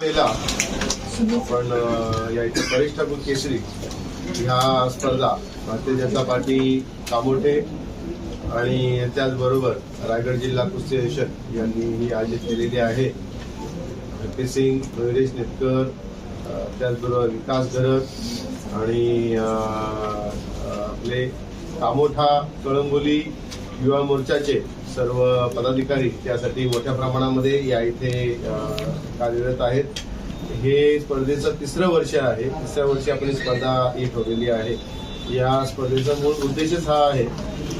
आपण या इथे परेश ठाकूर केसरी ह्या स्पर्धा भारतीय जनता पार्टी कामोठे आणि त्याचबरोबर रायगड जिल्हा कुस्ती परिषद यांनी ही आयोजित केलेली आहे. हरपी सिंग, मयुरेश नेतकर, त्याचबरोबर विकास घरत आणि आपले कामोठा कळंबोली युवा मोर्चाचे सर्व पदाधिकारी त्यासाठी मोठ्या प्रमाणामध्ये या इथे कार्यरत आहेत. हे स्पर्धेचं तिसरं वर्ष आहे. तिसऱ्या वर्षी आपण स्पर्धा ही ठेवलेली आहे. या स्पर्धेचा मूळ उद्देशच हा आहे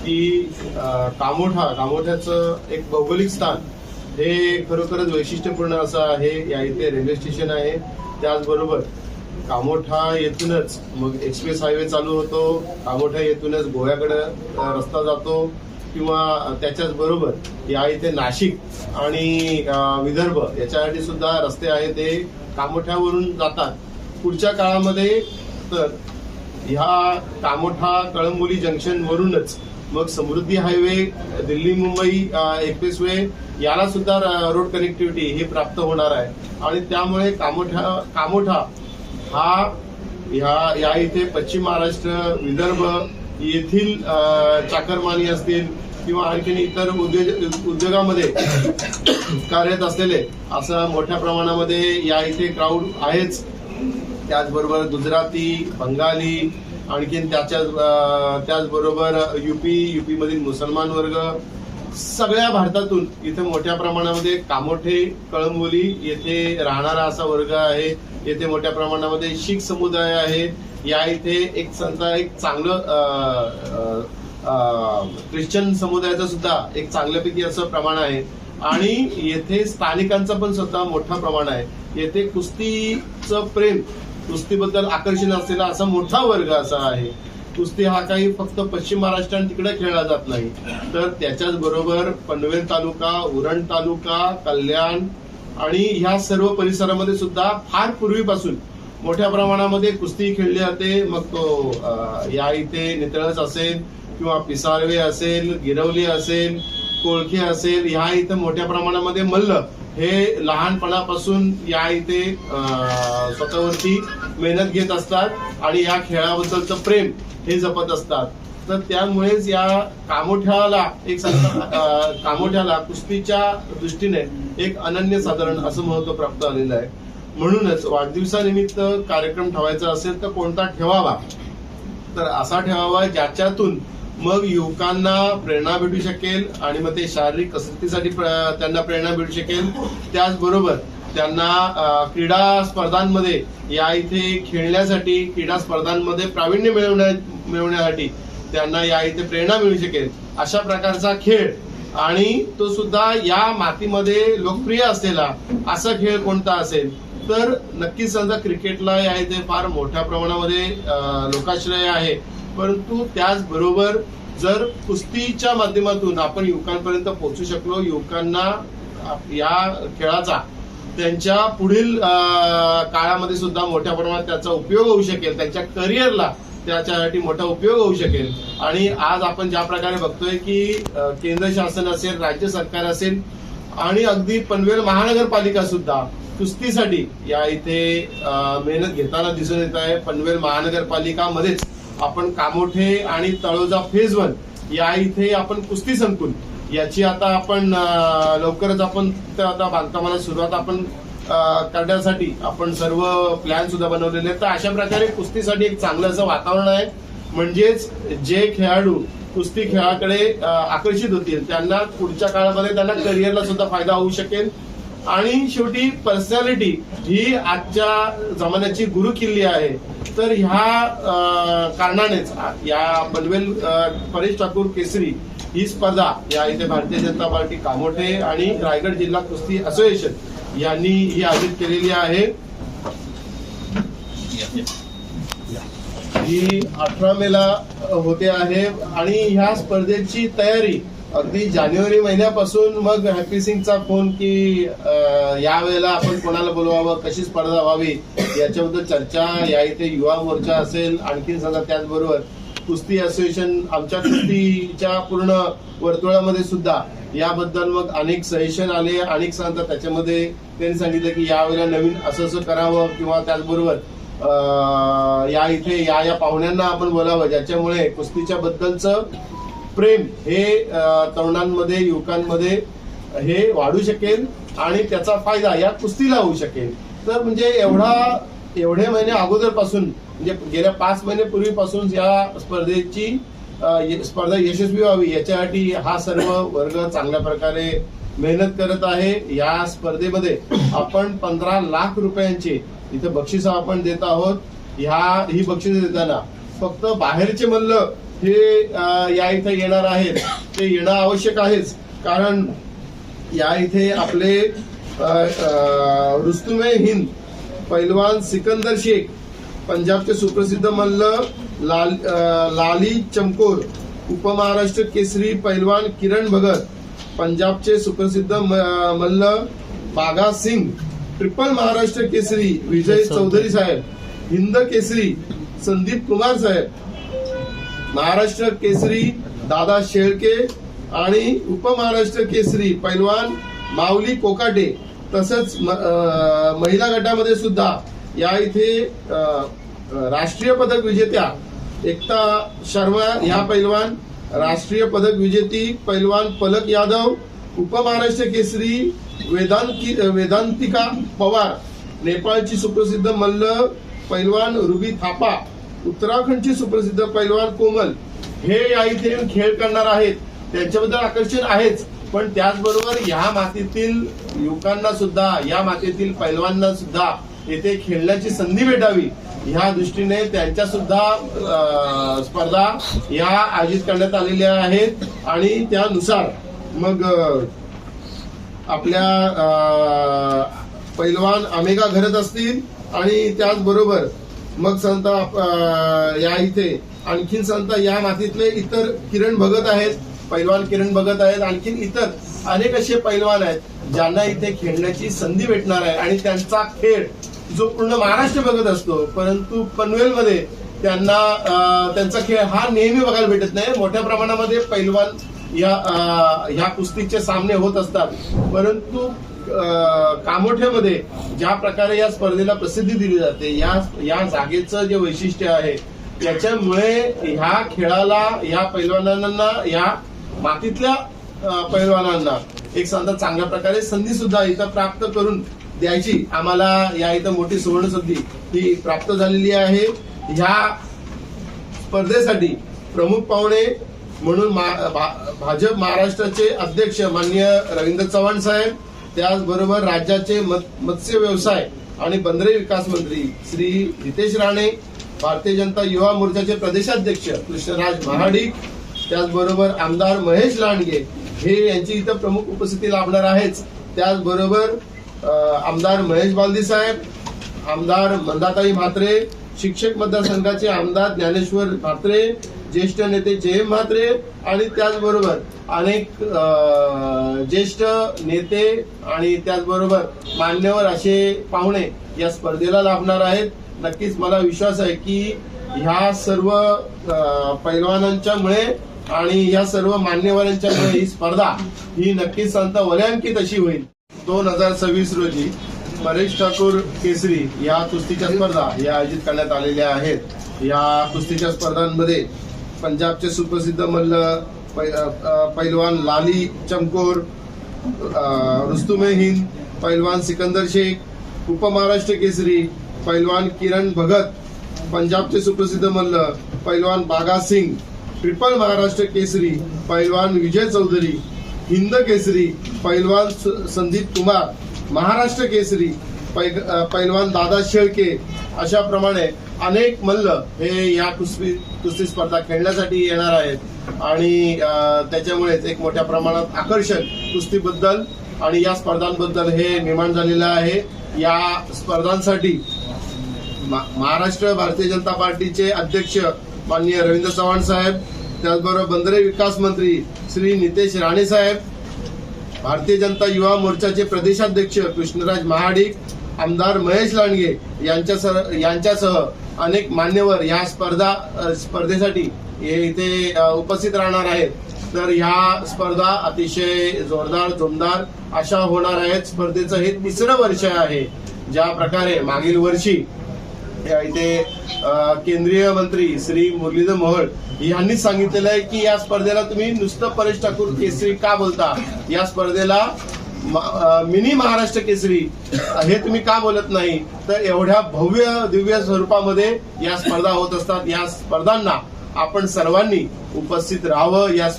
की कामोठ्याचं एक भौगोलिक स्थान हे खरोखरच वैशिष्ट्यपूर्ण असं आहे. या इथे रेल्वे स्टेशन आहे. त्याचबरोबर कामोठा येथूनच मग एक्सप्रेस हायवे चालू होतो. कामोठा येथूनच गोव्याकडे रस्ता जातो किंवा त्याच्याच बरोबर या इथे नाशिक आणि विदर्भ याच्यासाठी सुद्धा रस्ते आहेत. ते कामोठ्यावरून जातात. पुढच्या काळामध्ये तर ह्या कामोठा कळंबोली जंक्शन वरूनच मग समृद्धी हायवे, दिल्ली मुंबई एक्सप्रेसवे याला सुद्धा रोड कनेक्टिव्हिटी ही प्राप्त होणार आहे. आणि त्यामुळे कामोठा हा या इथे पश्चिम महाराष्ट्र, विदर्भ येथील चाकरमानी असतील किंवा आणखीन इतर उद्योगामध्ये कार्यरत असलेले असं मोठ्या प्रमाणामध्ये या इथे क्राऊड आहेच. त्याचबरोबर गुजराती, बंगाली, आणखीन त्याचबरोबर युपी मधील मुसलमान वर्ग सगळ्या भारतातून इथे मोठ्या प्रमाणामध्ये कामोठे कळंबोली येथे राहणारा असा वर्ग आहे. येथे मोठ्या प्रमाणामध्ये शीख समुदाय आहे. या इथे एक चांगलं ख्रिश्चन समुदायाचं सुद्धा एक चांगल्यापैकी असं प्रमाण आहे. आणि येथे स्थानिकांचं पण सुद्धा मोठा प्रमाण आहे. येथे कुस्तीचं प्रेम, कुस्तीबद्दल आकर्षण असलेला असा मोठा वर्ग असा आहे. कुस्ती हा काही फक्त पश्चिम महाराष्ट्रात तिकडे खेळला जात नाही, तर त्याच्याच बरोबर पनवेल तालुका, उरण तालुका, कल्याण आणि ह्या सर्व परिसरामध्ये सुद्धा फार पूर्वीपासून मोठ्या प्रमाणामध्ये कुस्ती खेळली जाते. मग तो या इथे नितळस असेल किंवा पिसाळवे असेल, गिरवली असेल, कोळखे असेल, ह्या इथे मोठ्या प्रमाणामध्ये मल्ल हे लहानपणापासून या इथे स्वतःवरती मेहनत घेत असतात आणि या खेळाबद्दलचं प्रेम हे जपत असतात. तर त्यामुळेच या कामोठ्याला कुस्तीच्या दृष्टीने एक अनन्यसाधारण असं महत्व प्राप्त झालेलं आहे. म्हणूनच वाढदिवसानिमित्त कार्यक्रम ठेवायचा असेल तर कोणता ठेवावा, तर असा ठेवावा ज्याच्यातून मग युवकांना प्रेरणा भेटू शकेल आणि मग ते शारीरिक कसरतीसाठी त्यांना प्रेरणा भेटू शकेल. त्याचबरोबर त्यांना क्रीडा स्पर्धांमध्ये या इथे खेळण्यासाठी, क्रीडा स्पर्धांमध्ये प्रावीण्य मिळवण्यासाठी त्यांना या इथे प्रेरणा मिळू शकेल अशा प्रकारचा खेळ, आणि तो सुद्धा या मातीमध्ये लोकप्रिय असलेला असा खेळ कोणता असेल तर नक्कीच समजा क्रिकेटला या इथे फार मोठ्या प्रमाणामध्ये लोकाश्रय आहे. परंतु त्याचबरोबर जर कुस्तीच्या माध्यमातून आपण युवकांपर्यंत पोहोचू शकलो, युवकांना या खेळाचा त्यांच्या पुढील काळामध्ये सुद्धा मोठ्या प्रमाणात त्याचा उपयोग होऊ शकेल, त्यांच्या करिअरला त्याच्यासाठी मोठा उपयोग होऊ शकेल. आणि आज आपण ज्या प्रकारे बघतोय की केंद्र शासन असेल, राज्य सरकार असेल आणि अगदी पनवेल महानगरपालिका सुद्धा कुस्तीसाठी या इथे मेहनत घेताना दिसून येत आहे. पनवेल महानगरपालिकामध्येच आपण कामोठे आणि तळोजा फेज 1 या इथे आपण कुस्ती संकुल याची आता आपण लवकरच आपण आता बांधकामाला सुरुवात आपण करण्यासाठी आपण सर्व प्लॅन सुद्धा बनवलेले आहेत. तर अशा प्रकारे कुस्तीसाठी एक चांगलं असं वातावरण आहे. म्हणजेच जे खेळाडू कुस्ती खेळाकडे आकर्षित होतील त्यांना पुढच्या काळामध्ये त्यांना करिअरला सुद्धा फायदा होऊ शकेल. आणि शेवटी पर्सनॅलिटी ही आजच्या जमान्याची गुरुकिल्ली आहे. तर ह्या कारणानेच या पनवेल परेश ठाकूर केसरी ही स्पर्धा या इथे भारतीय जनता पार्टी कामोठे आणि रायगड जिल्हा कुस्ती असोसिएशन यांनी ही आयोजित केलेली आहे. ही 18 मेला होते आहे आणि ह्या स्पर्धेची तयारी अगदी जानेवारी महिन्यापासून मग हॅपी सिंगचा फोन की यावेळेला आपण कोणाला बोलवावं, कशी स्पर्धा व्हावी याच्याबद्दल चर्चा. या इथे युवा मोर्चा असेल, आणखीन समजा त्याचबरोबर कुस्ती असोसिएशन आमच्या कुस्तीच्या पूर्ण वर्तुळामध्ये सुद्धा याबद्दल मग अनेक सजेशन आले, अनेक सांगतात. त्याच्यामध्ये त्यांनी सांगितलं की यावेळेला नवीन असं करावं किंवा त्याचबरोबर या इथे या पाहुण्यांना आपण बोलावं, ज्याच्यामुळे कुस्तीच्या बद्दलचं प्रेम हे तरुणांमध्ये, युवकांमध्ये हे वाढू शकेल आणि त्याचा फायदा या कुस्तीला होऊ शकेल. तर म्हणजे एवढे महिने अगोदरपासून म्हणजे गेल्या 5 महिन्यापूर्वीपासून या स्पर्धेची स्पर्धा यशस्वी व्हावी याच्यासाठी हा सर्व वर्ग चांगल्या प्रकारे मेहनत करत आहे. या स्पर्धेमध्ये आपण 15 लाख रुपयांची इथं बक्षिस आपण देत आहोत. ही बक्षिस देताना फक्त बाहेरचे मल्ल हे या इथे येणार आहेत, ते येणं आवश्यक आहेच. कारण या इथे आपले रुस्तुमे हिंद पैलवान सिकंदर शेख, पंजाबचे सुप्रसिद्ध मल्ल लाली चमकोर, उपमहाराष्ट्र केसरी पैलवान किरण भगत, पंजाबचे सुप्रसिद्ध मल्ल बागा सिंग, ट्रिपल महाराष्ट्र केसरी विजय चौधरी साहेब, हिंद केसरी संदीप कुमार साहेब, महाराष्ट्र केसरी दादा शेळके आणि उपमहाराष्ट्र केसरी पैलवान माऊली कोकाटे. तसंच महिला गटामध्ये सुद्धा या इथे राष्ट्रीय पदक विजेत्या एकता शर्मा या पैलवान, राष्ट्रीय पदक विजेती पैलवान पलक यादव, उपमहाराष्ट्र केसरी वेदांतिका पवार, नेपाळची सुप्रसिद्ध मल्ल पैलवान रुबी थापा, उत्तराखंडची सुप्रसिद्ध पैलवान कोमल हे या इथे खेळ करणार आहेत. त्यांच्याबद्दल आकर्षण आहेच, पण त्याचबरोबर या मातीतील युवकांना सुद्धा, या मातीतील पैलवानांना सुद्धा येथे खेळण्याची संधी भेटावी ह्या दृष्टीने त्यांच्या सुद्धा स्पर्धा या आयोजित करण्यात आलेल्या आहेत. आणि त्यानुसार मग आपल्या पैलवान आमेगा घरत असतील आणि त्याचबरोबर मग संत या इथे आणखीन संत या मातीतले इतर किरण भगत आहेत, पैलवान किरण भगत आहेत, आणखीन इतर अनेक असे पैलवान आहेत ज्यांना इथे खेळण्याची संधी भेटणार आहे. आणि त्यांचा खेळ जो पूर्ण महाराष्ट्र बघत असतो, परंतु पनवेलमध्ये त्यांचा खेळ हा नेहमी बघायला भेटत नाही. मोठ्या प्रमाणामध्ये पैलवान या कुस्तीचे सामने होत असतात, परंतु कामोठ्यामध्ये ज्या प्रकारे या स्पर्धेला प्रसिद्धी दिली जाते, या जागेचं जे वैशिष्ट्य आहे त्याच्यामुळे ह्या खेळाला, या पैलवानांना, या मातीतल्या पैलवानांना एक सांगता चांगल्या प्रकारे संधी सुद्धा इथं प्राप्त करून द्यायची आम्हाला या इथं मोठी सुवर्ण संधी ही प्राप्त झालेली आहे. ह्या स्पर्धेसाठी प्रमुख पाहुणे म्हणून भाजप महाराष्ट्राचे अध्यक्ष माननीय रवींद्र चव्हाण साहेब, त्याचबरोबर राज्याचे मत्स्य व्यवसाय आणि बंदरे विकास मंत्री श्री हितेश राणे, भारतीय जनता युवा मोर्चाचे प्रदेशाध्यक्ष कृष्णराज महाडिक, त्याचबरोबर आमदार महेश लांडगे हे यांची इथं प्रमुख उपस्थिती लाभणार आहेच. त्याचबरोबर आमदार महेश बालदी साहेब, आमदार मंदाताई म्हात्रे, शिक्षक मतदारसंघाचे आमदार ज्ञानेश्वर म्हात्रे, ज्येष्ठ नेते जयम म्हात्रे आणि त्याचबरोबर अनेक ज्येष्ठ नेते आणि त्याचबरोबर मान्यवर असे पाहुणे या स्पर्धेला लाभणार आहेत. नक्कीच मला विश्वास आहे की ह्या सर्व पैलवानांच्यामुळे आणि या सर्व मान्यवरांच्यामुळे ही स्पर्धा ही नक्कीच संत वलयांकित अशी होईल. 2026 रोजी परेश ठाकूर केसरी या कुस्तीच्या स्पर्धा या आयोजित करण्यात आलेल्या आहेत. या कुस्तीच्या स्पर्धांमध्ये पंजाबचे सुप्रसिद्ध मल्ल पैलवान लाली चमकोर, रुस्तुमे हिंद पैलवान सिकंदर शेख, उपमहाराष्ट्र केसरी पैलवान किरण भगत, पंजाबचे सुप्रसिद्ध मल्ल पैलवान बागा सिंग, ट्रिपल महाराष्ट्र केसरी पैलवान विजय चौधरी, हिंद केसरी पैलवान संदीप कुमार, महाराष्ट्र केसरी पैलवान दादा शेळके, अशा प्रमाणे अनेक मल्ल हे या कुस्ती स्पर्धा खेळण्यासाठी येणार आहेत. आणि त्याच्यामुळेच एक मोठ्या प्रमाणात आकर्षण कुस्तीबद्दल आणि या स्पर्धांबद्दल हे निर्माण झालेलं आहे. या स्पर्धांसाठी महाराष्ट्र भारतीय जनता पार्टीचे अध्यक्ष माननीय रवींद्र चव्हाण साहेब, त्याचबरोबर बंदरे विकास मंत्री श्री नितेश राणे साहेब, भारतीय जनता युवा मोर्चाचे प्रदेशाध्यक्ष कृष्णराज महाडिक, आमदार महेश लांडगे यांच्यासह अनेक मान्यवर या स्पर्धेसाठी हे इथे उपस्थित राहणार आहेत. तर ह्या स्पर्धा अतिशय जोरदार जोमदार अशा होणार आहेत. स्पर्धेचं हे 3रं वर्ष आहे. ज्या प्रकारे मागील वर्षी इथे केंद्रीय मंत्री श्री मुरलीधर मोहोळ यांनी सांगितलेलं आहे की या स्पर्धेला तुम्ही नुसतं परेश ठाकूर केसरी का बोलता, या स्पर्धेला मिनी महाराष्ट्र केसरी हे तुम्ही का बोलत नाही. तर एवढ्या भव्य दिव्य स्वरूपामध्ये या स्पर्धा होत असतात. या स्पर्धांना आपण सर्वांनी उपस्थित राहावं. या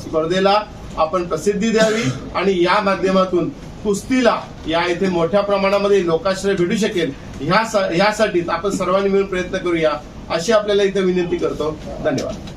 स्पर्धेला आपण प्रसिद्धी द्यावी आणि या माध्यमातून कुस्तीला या इथे मोठ्या प्रमाणामध्ये लोकाश्रय भेटू शकेल ह्यासाठीच आपण सर्वांनी मिळून प्रयत्न करूया अशी आपल्याला इथे विनंती करतो. धन्यवाद.